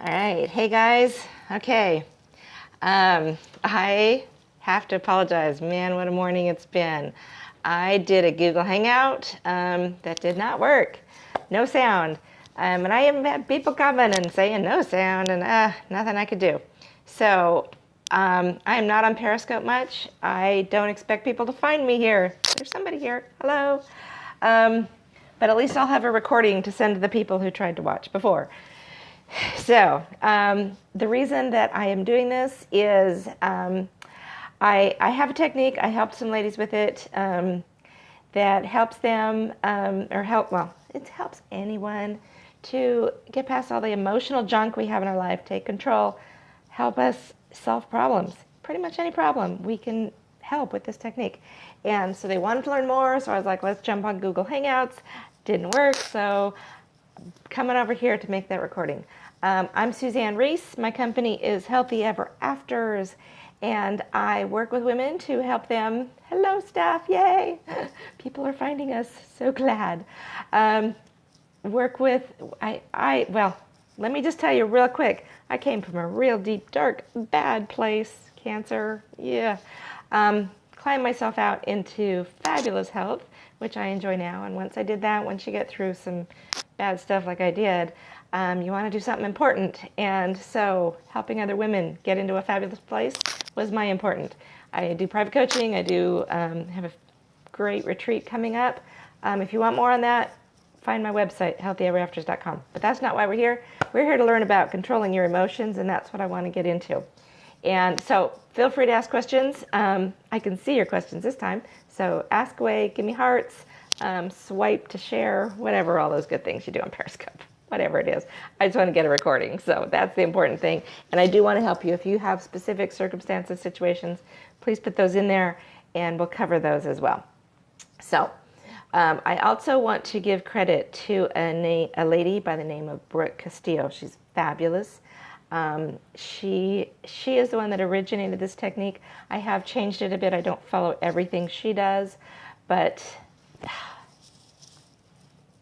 All right. Hey, guys. Okay. I have to apologize. Man, what a morning it's been. I did a Google Hangout that did not work. No sound. And I even had people coming and saying no sound and nothing I could do. So I am not on Periscope much. I don't expect people to find me here. There's somebody here. Hello. But at least I'll have a recording to send to the people who tried to watch before. So the reason that I am doing this is I have a technique. I help some ladies with it that helps them it helps anyone to get past all the emotional junk we have in our life, take control, help us solve problems. Pretty much any problem we can help with this technique. And so they wanted to learn more, so I was like, let's jump on Google Hangouts. Didn't work, so coming over here to make that recording. I'm Suzanne Reese. My company is Healthy Ever Afters, and I work with women to help them. Hello, staff! Yay! People are finding us. So glad. Work with well. Let me just tell you real quick. I came from a real deep, dark, bad place. Cancer. Yeah. Climbed myself out into fabulous health, which I enjoy now. And once I did that, once you get through some bad stuff like I did, you want to do something important. And so helping other women get into a fabulous place was my important. I do private coaching. I do have a great retreat coming up. If you want more on that, find my website, healthyeverafters.com. But that's not why we're here. We're here to learn about controlling your emotions, and that's what I want to get into. And so feel free to ask questions. I can see your questions this time. So ask away, give me hearts, swipe to share, whatever, all those good things you do on Periscope, whatever it is. I just want to get a recording. So that's the important thing. And I do want to help you. If you have specific circumstances, situations, please put those in there and we'll cover those as well. So I also want to give credit to a lady by the name of Brooke Castillo. She's fabulous. She is the one that originated this technique. I have changed it a bit. I don't follow everything she does, but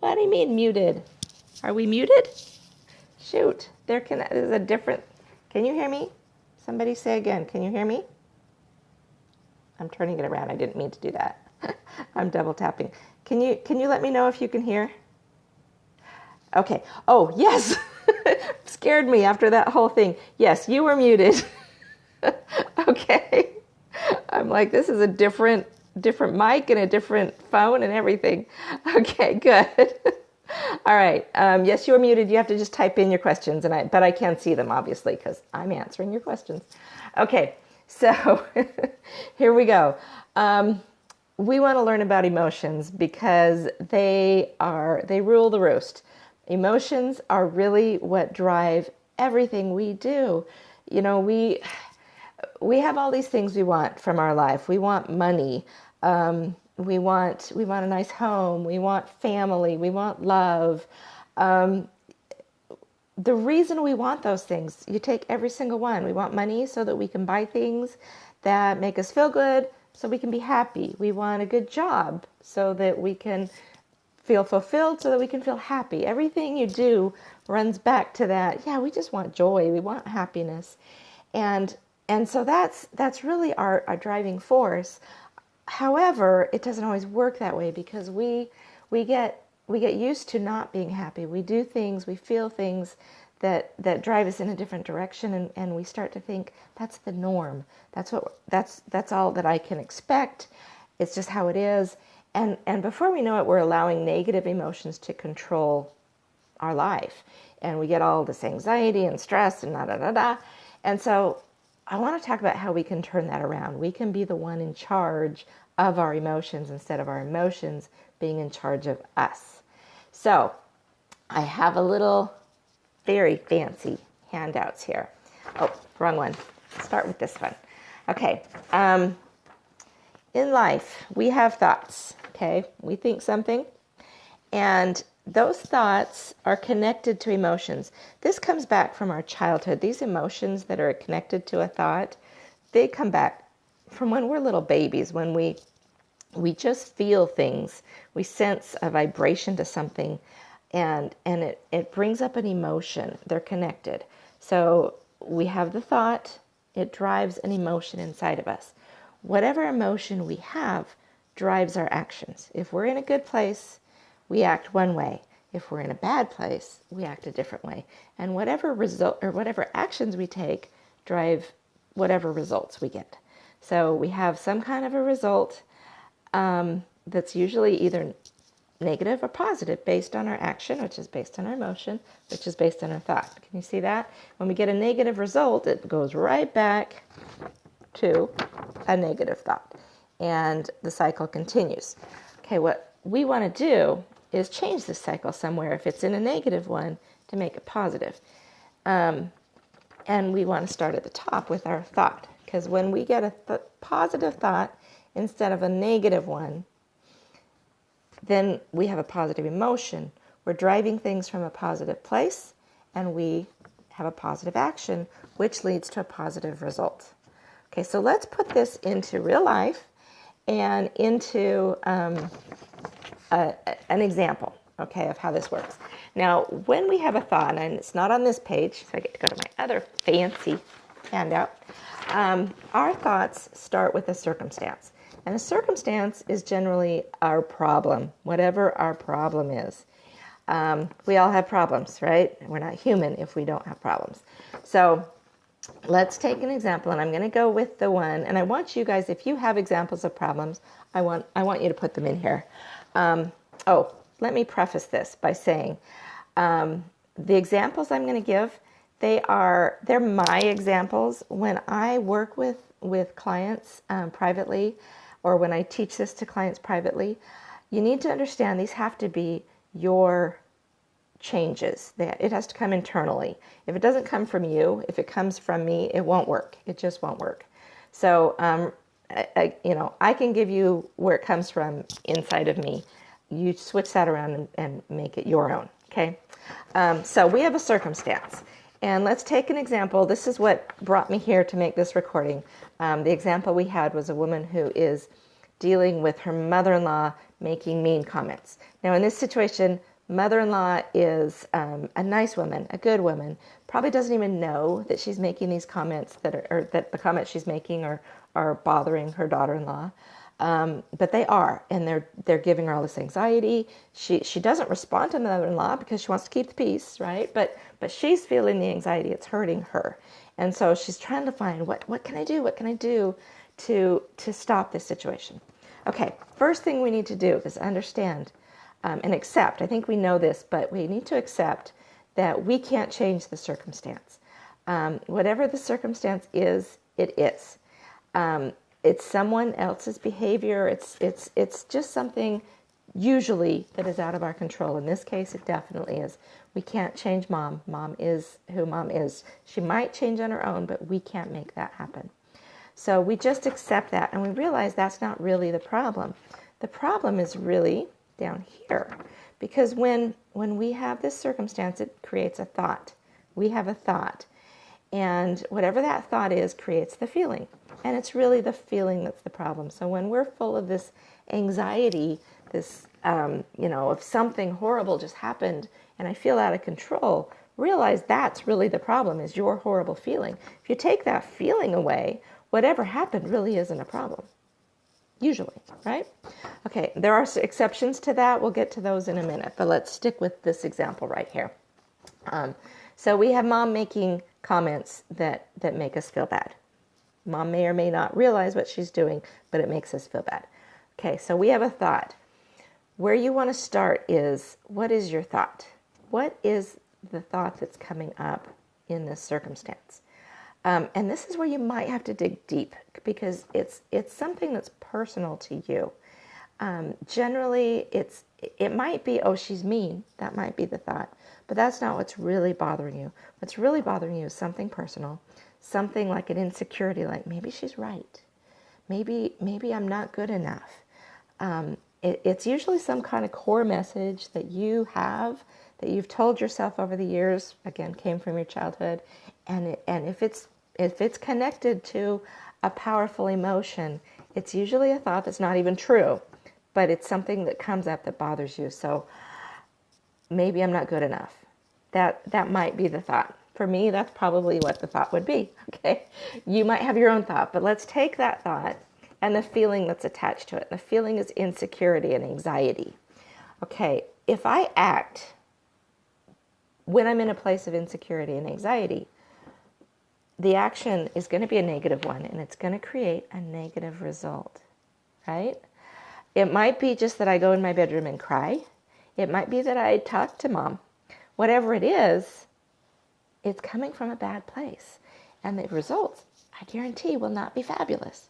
what do you mean muted? Are we muted? Shoot, there's a different. Can you hear me? Somebody say again. Can you hear me? I'm turning it around. I didn't mean to do that. I'm double tapping. Can you let me know if you can hear? Okay. Oh, yes. Scared me after that whole thing. Yes, you were muted. Okay. I'm like, this is a different mic and a different phone and everything. Okay, good. All right. Yes, you were muted. You have to just type in your questions, but I can see them obviously because I'm answering your questions. Okay. So here we go. We want to learn about emotions because they rule the roost. Emotions are really what drive everything we do. You know, we have all these things we want from our life. We want money. We want a nice home. We want family. We want love. The reason we want those things, you take every single one. We want money so that we can buy things that make us feel good, so we can be happy. We want a good job so that we can feel fulfilled, so that we can feel happy. Everything you do runs back to that. Yeah, we just want joy. We want happiness. And so that's really our driving force. However, it doesn't always work that way because we get used to not being happy. We do things, we feel things that drive us in a different direction, and we start to think that's the norm. That's all that I can expect. It's just how it is. And before we know it, we're allowing negative emotions to control our life. And we get all this anxiety and stress and da-da-da-da. And so I want to talk about how we can turn that around. We can be the one in charge of our emotions instead of our emotions being in charge of us. So I have a little very fancy handouts here. Oh, wrong one. Start with this one. Okay. In life, we have thoughts. Okay, we think something, and those thoughts are connected to emotions. This comes back from our childhood. These emotions that are connected to a thought, they come back from when we're little babies, when we just feel things. We sense a vibration to something, and it brings up an emotion. They're connected. So we have the thought, it drives an emotion inside of us. Whatever emotion we have drives our actions. If we're in a good place, we act one way. If we're in a bad place, we act a different way. And whatever result or whatever actions we take drive whatever results we get. So we have some kind of a result that's usually either negative or positive based on our action, which is based on our emotion, which is based on our thought. Can you see that? When we get a negative result, it goes right back to a negative thought, and the cycle continues. Okay, what we want to do is change this cycle somewhere, if it's in a negative one, to make it positive. And we want to start at the top with our thought, because when we get a positive thought instead of a negative one, then we have a positive emotion. We're driving things from a positive place, and we have a positive action, which leads to a positive result. Okay, so let's put this into real life and into an example, okay, of how this works. Now, when we have a thought, and it's not on this page, so I get to go to my other fancy handout, our thoughts start with a circumstance. And a circumstance is generally our problem, whatever our problem is. We all have problems, right? We're not human if we don't have problems. So let's take an example, and I'm going to go with the one, and I want you guys, if you have examples of problems, I want you to put them in here. Let me preface this by saying the examples I'm going to give, they're my examples. When I work with clients privately, or when I teach this to clients privately, you need to understand these have to be your changes. It has to come internally. If it doesn't come from you, if it comes from me, it won't work. It just won't work. So, I can give you where it comes from inside of me. You switch that around and make it your own, okay? So we have a circumstance. And let's take an example. This is what brought me here to make this recording. The example we had was a woman who is dealing with her mother-in-law making mean comments. Now, in this situation, mother-in-law is a nice woman, a good woman, probably doesn't even know that she's making these comments that the comments she's making are bothering her daughter-in-law. But they are, and they're giving her all this anxiety. She doesn't respond to mother-in-law because she wants to keep the peace, right? But she's feeling the anxiety. It's hurting her. And so she's trying to find, what can I do? What can I do to stop this situation? Okay, first thing we need to do is understand and accept. I think we know this, but we need to accept that we can't change the circumstance. Whatever the circumstance is, it is. It's someone else's behavior. It's just something usually that is out of our control. In this case, it definitely is. We can't change mom. Mom is who mom is. She might change on her own, but we can't make that happen. So we just accept that, and we realize that's not really the problem. The problem is really down here, because when we have this circumstance, it creates a thought. We have a thought, and whatever that thought is creates the feeling, and it's really the feeling that's the problem. So when we're full of this anxiety, this if something horrible just happened and I feel out of control, realize that's really the problem, is your horrible feeling. If you take that feeling away, whatever happened really isn't a problem. Usually, right? Okay, there are exceptions to that. We'll get to those in a minute, but let's stick with this example right here. So we have mom making comments that make us feel bad. Mom may or may not realize what she's doing, but it makes us feel bad. Okay, so we have a thought. Where you want to start is, what is your thought? What is the thought that's coming up in this circumstance? And this is where you might have to dig deep, because it's something that's personal to you. Generally, it might be, oh, she's mean. That might be the thought. But that's not what's really bothering you. What's really bothering you is something personal, something like an insecurity, like maybe she's right. Maybe I'm not good enough. It's usually some kind of core message that you have, that you've told yourself over the years, again, came from your childhood. And if it's connected to a powerful emotion, it's usually a thought that's not even true, but it's something that comes up that bothers you. So maybe I'm not good enough. That might be the thought. For me, that's probably what the thought would be, okay? You might have your own thought, but let's take that thought and the feeling that's attached to it. The feeling is insecurity and anxiety. Okay, if I act when I'm in a place of insecurity and anxiety, the action is going to be a negative one, and it's going to create a negative result, right? It might be just that I go in my bedroom and cry. It might be that I talk to mom. Whatever it is, it's coming from a bad place. And the results, I guarantee, will not be fabulous.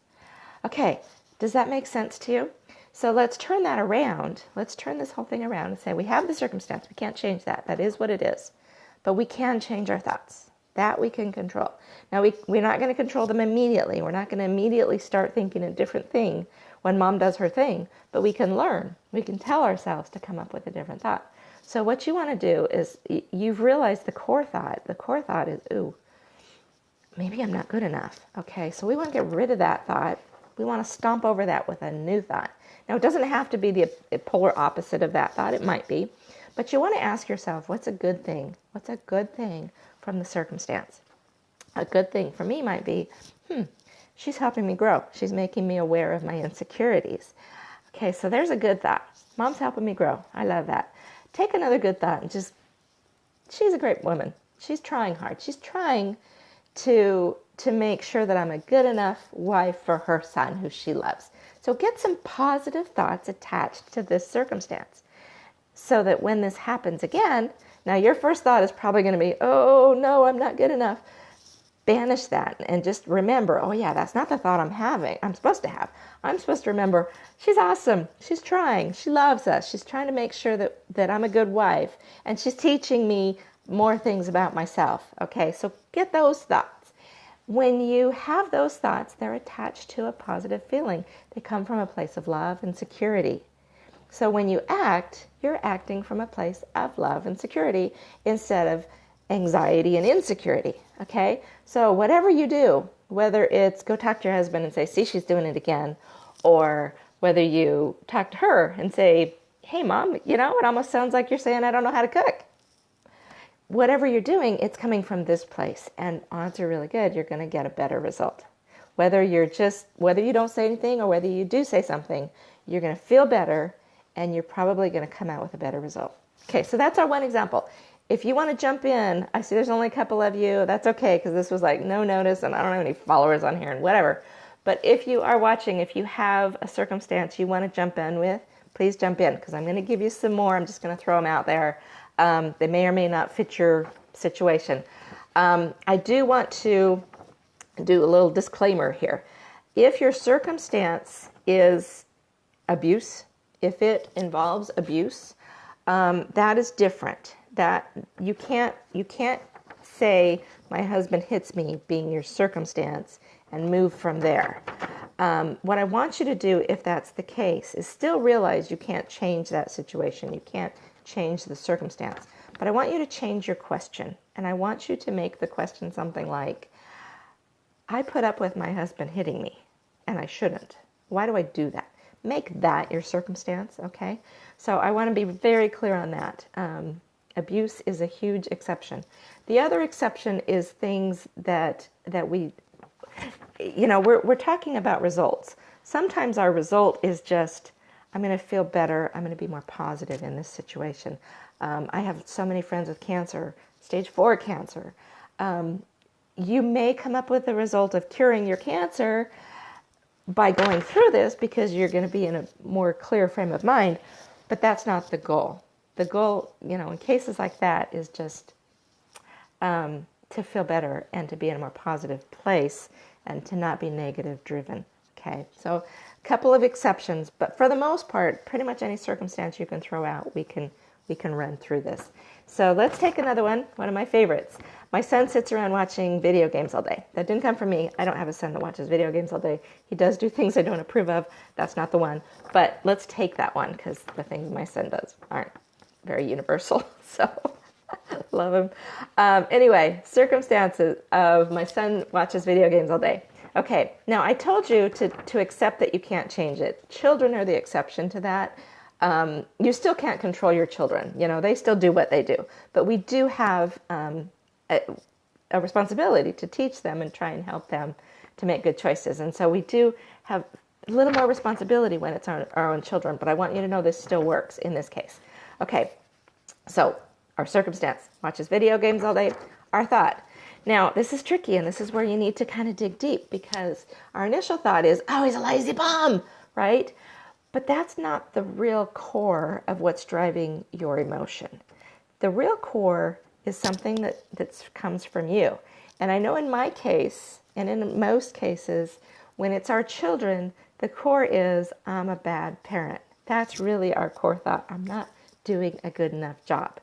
Okay, does that make sense to you? So let's turn that around. Let's turn this whole thing around and say we have the circumstance. We can't change that. That is what it is. But we can change our thoughts. That we can control. Now, we're not going to control them immediately. We're not going to immediately start thinking a different thing when mom does her thing. But we can learn. We can tell ourselves to come up with a different thought. So what you want to do is, you've realized the core thought. The core thought is, ooh, maybe I'm not good enough. Okay, so we want to get rid of that thought. We want to stomp over that with a new thought. Now, it doesn't have to be the polar opposite of that thought. It might be. But you want to ask yourself, what's a good thing? What's a good thing from the circumstance? A good thing for me might be, she's helping me grow. She's making me aware of my insecurities. Okay, so there's a good thought. Mom's helping me grow. I love that. Take another good thought and just, she's a great woman. She's trying hard. She's trying to make sure that I'm a good enough wife for her son who she loves. So get some positive thoughts attached to this circumstance so that when this happens again, now your first thought is probably going to be, oh no, I'm not good enough. Banish that and just remember, oh yeah, that's not the thought I'm supposed to have. I'm supposed to remember, she's awesome. She's trying. She loves us. She's trying to make sure that I'm a good wife. And she's teaching me more things about myself. Okay, so get those thoughts. When you have those thoughts, they're attached to a positive feeling. They come from a place of love and security. So when you act, you're acting from a place of love and security instead of anxiety and insecurity, okay? So whatever you do, whether it's go talk to your husband and say, see, she's doing it again, or whether you talk to her and say, hey, mom, it almost sounds like you're saying I don't know how to cook. Whatever you're doing, it's coming from this place, and odds are really good you're going to get a better result. Whether you don't say anything or whether you do say something, you're going to feel better, and you're probably going to come out with a better result. Okay, so that's our one example. If you want to jump in, I see there's only a couple of you. That's okay, because this was like no notice, and I don't have any followers on here and whatever. But if you are watching, if you have a circumstance you want to jump in with, please jump in, because I'm going to give you some more. I'm just going to throw them out there. They may or may not fit your situation. I do want to do a little disclaimer here. If your circumstance is abuse, if it involves abuse, that is different. That you can't say my husband hits me being your circumstance and move from there. What I want you to do, if that's the case, is still realize you can't change that situation. You can't change the circumstance. But I want you to change your question. And I want you to make the question something like, I put up with my husband hitting me, and I shouldn't. Why do I do that? Make that your circumstance, okay? So I want to be very clear on that. Abuse is a huge exception. The other exception is things that we're talking about results. Sometimes our result is just, I'm going to feel better. I'm going to be more positive in this situation. I have so many friends with cancer, stage 4 cancer. You may come up with the result of curing your cancer by going through this because you're going to be in a more clear frame of mind, but that's not the goal. The goal, in cases like that is just to feel better and to be in a more positive place and to not be negative driven. Okay, so a couple of exceptions, but for the most part, pretty much any circumstance you can throw out, we can run through this. So let's take another one of my favorites. My son sits around watching video games all day. That didn't come from me. I don't have a son that watches video games all day. He does do things I don't approve of. That's not the one. But let's take that one because the things my son does aren't very universal. So love him. Anyway, circumstances of my son watches video games all day. Okay, now I told you to accept that you can't change it. Children are the exception to that. You still can't control your children. They still do what they do. But we do have a responsibility to teach them and try and help them to make good choices. And so we do have a little more responsibility when it's our own children, but I want you to know this still works in this case. Okay, so our circumstance, watches video games all day. Our thought. Now, this is tricky, and this is where you need to kind of dig deep, because our initial thought is, oh, he's a lazy bum, right? But that's not the real core of what's driving your emotion. The real core is something that comes from you. And I know in my case, and in most cases, when it's our children, the core is, I'm a bad parent. That's really our core thought. I'm not doing a good enough job.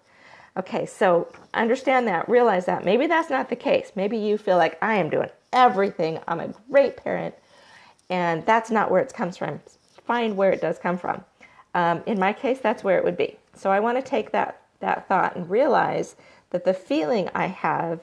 Okay, so understand that, realize that. Maybe that's not the case. Maybe you feel like I am doing everything. I'm a great parent, and that's not where it comes from. Find where it does come from. In my case, that's where it would be. So I want to take that thought and realize that the feeling I have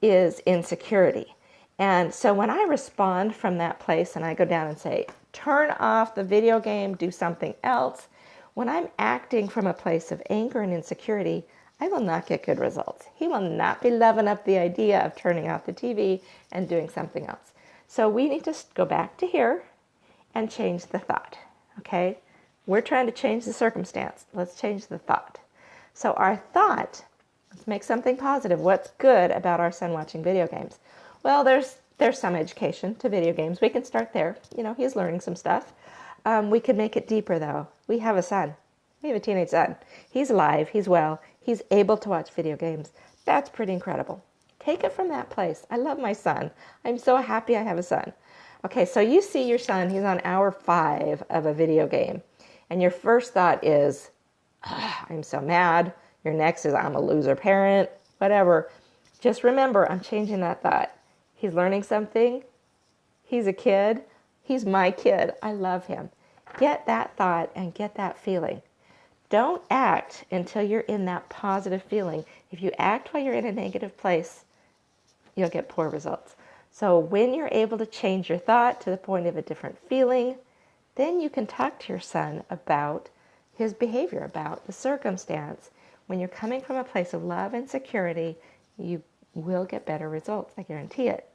is insecurity. And so when I respond from that place and I go down and say, turn off the video game, do something else, when I'm acting from a place of anger and insecurity, I will not get good results. He will not be loving up the idea of turning off the TV and doing something else. So we need to go back to here and change the thought, okay? We're trying to change the circumstance. Let's change the thought. So our thought, let's make something positive. What's good about our son watching video games? Well, there's some education to video games. We can start there. You know, he's learning some stuff. We could make it deeper, though. We have a son. We have a teenage son. He's alive. He's well. He's able to watch video games. That's pretty incredible. Take it from that place. I love my son. I'm so happy I have a son. Okay, so you see your son. He's on hour 5 of a video game. And your first thought is, I'm so mad. Your next is, I'm a loser parent. Whatever. Just remember, I'm changing that thought. He's learning something. He's a kid. He's my kid. I love him. Get that thought and get that feeling. Don't act until you're in that positive feeling. If you act while you're in a negative place, you'll get poor results. So when you're able to change your thought to the point of a different feeling, then you can talk to your son about his behavior, about the circumstance. When you're coming from a place of love and security, you will get better results. I guarantee it.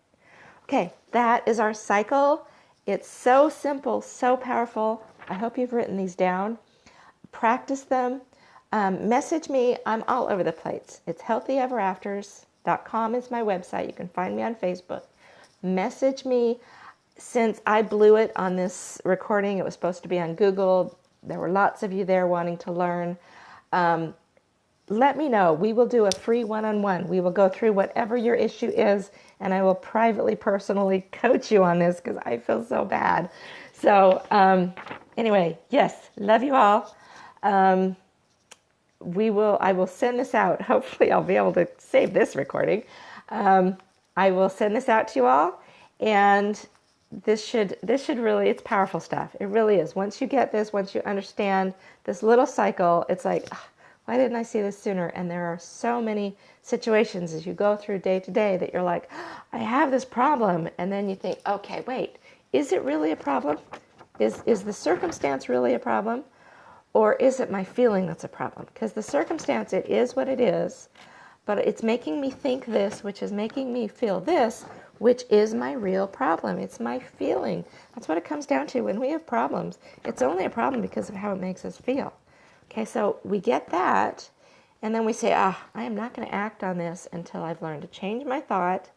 Okay, that is our cycle. It's so simple, so powerful. I hope you've written these down. Practice them. Message me. I'm all over the place. It's healthyeverAfters.com is my website. You can find me on Facebook. Message me. Since I blew it on this recording, it was supposed to be on Google. There were lots of you there wanting to learn. Let me know. We will do a free one-on-one. We will go through whatever your issue is, and I will privately, personally coach you on this because I feel so bad. So anyway, yes, love you all. I will send this out. Hopefully I'll be able to save this recording. I will send this out to you all, and this should really, it's powerful stuff. It really is. Once you get this, once you understand this little cycle, it's like, why didn't I see this sooner? And there are so many situations as you go through day to day that you're like, I have this problem. And then you think, okay, wait, is it really a problem? Is the circumstance really a problem? Or is it my feeling that's a problem? Because the circumstance, it is what it is, but it's making me think this, which is making me feel this, which is my real problem. It's my feeling. That's what it comes down to. When we have problems, it's only a problem because of how it makes us feel. Okay, so we get that, and then we say, I am not going to act on this until I've learned to change my thought,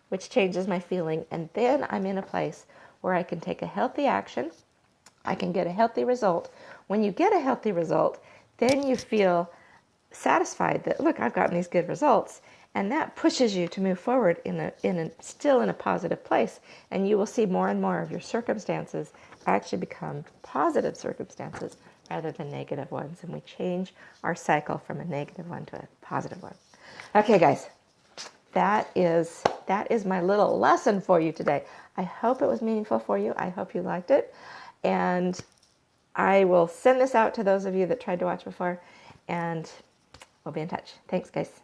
which changes my feeling, and then I'm in a place where I can take a healthy action. I can get a healthy result. When you get a healthy result, then you feel satisfied that, look, I've gotten these good results, and that pushes you to move forward still in a positive place, and you will see more and more of your circumstances actually become positive circumstances rather than negative ones, and we change our cycle from a negative one to a positive one. Okay, guys, that is my little lesson for you today. I hope it was meaningful for you. I hope you liked it, and I will send this out to those of you that tried to watch before, and we'll be in touch. Thanks, guys.